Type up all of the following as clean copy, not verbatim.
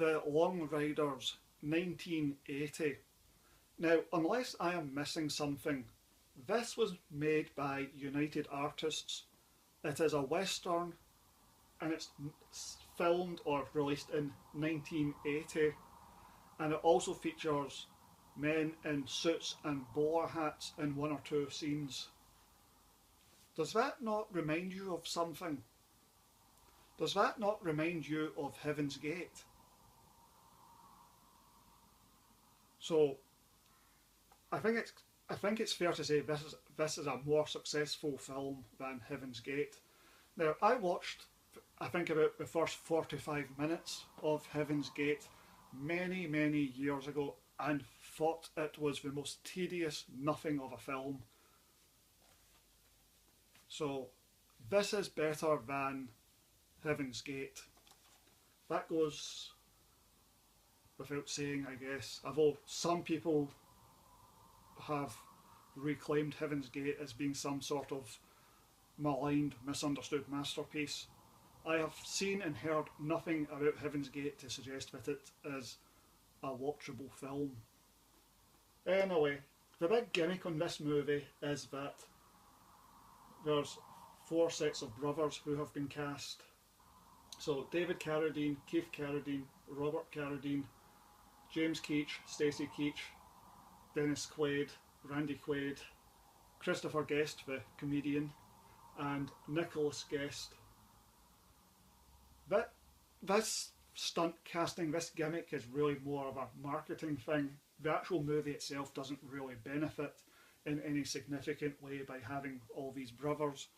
The Long Riders 1980. Now, unless I am missing something, this was made by United Artists. It is a western and it's filmed or released in 1980, and it also features men in suits and bowler hats in one or two scenes. Does that not remind you of something? Does that not remind you of Heaven's Gate? So I think it's fair to say this is a more successful film than Heaven's Gate. Now, I watched, I think, about the first 45 minutes of Heaven's Gate many years ago and thought it was the most tedious nothing of a film. So this is better than Heaven's Gate. That goes without saying, I guess, although some people have reclaimed Heaven's Gate as being some sort of maligned, misunderstood masterpiece. I have seen and heard nothing about Heaven's Gate to suggest that it is a watchable film. Anyway, the big gimmick on this movie is that there's 4 sets of brothers who have been cast. So David Carradine, Keith Carradine, Robert Carradine, James Keach, Stacey Keach, Dennis Quaid, Randy Quaid, Christopher Guest, the comedian, and Nicholas Guest. This stunt casting, this gimmick is really more of a marketing thing. The actual movie itself doesn't really benefit in any significant way by having all these brothers.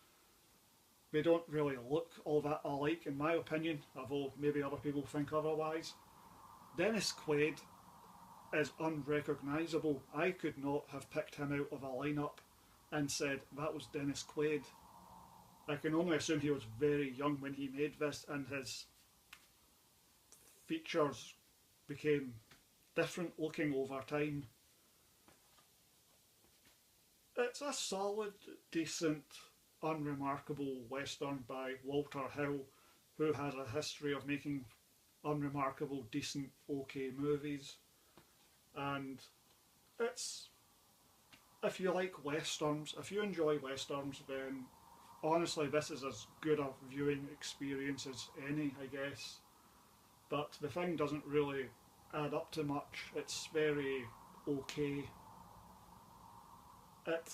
They don't really look all that alike, in my opinion, although maybe other people think otherwise. Dennis Quaid is unrecognisable. I could not have picked him out of a lineup and said that was Dennis Quaid. I can only assume he was very young when he made this and his features became different looking over time. It's a solid, decent, unremarkable western by Walter Hill, who has a history of making unremarkable, decent, okay movies. And it's, if you like westerns, if you enjoy westerns, then honestly this is as good a viewing experience as any, I guess. But the thing doesn't really add up to much. It's very okay. It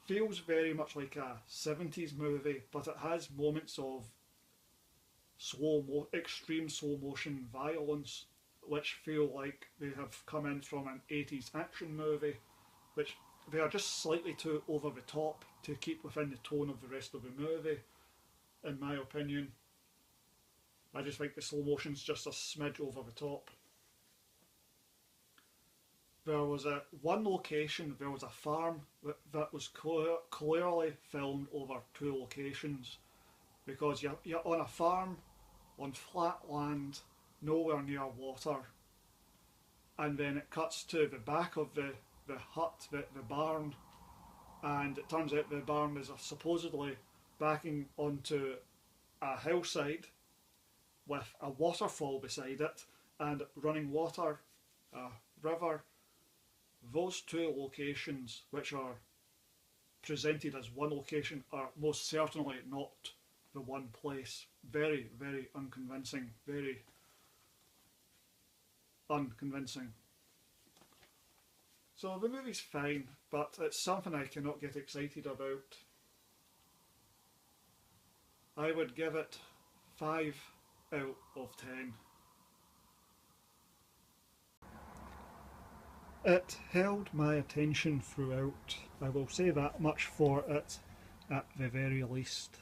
feels very much like a 70s movie, but it has moments of extreme slow motion violence which feel like they have come in from an 80s action movie, which they are just slightly too over the top to keep within the tone of the rest of the movie, in my opinion. I just think the slow motion's just a smidge over the top. There was one location, there was a farm that was clearly filmed over 2 locations, because you're on a farm, on flat land, nowhere near water, and then it cuts to the back of the hut, the barn, and it turns out the barn is supposedly backing onto a hillside with a waterfall beside it and running water, a river. Those 2 locations, which are presented as one location, are most certainly not the one place. Very unconvincing, very unconvincing. So the movie's fine, but it's something I cannot get excited about. I would give it 5 out of 10. It held my attention throughout. I will say that much for it at the very least.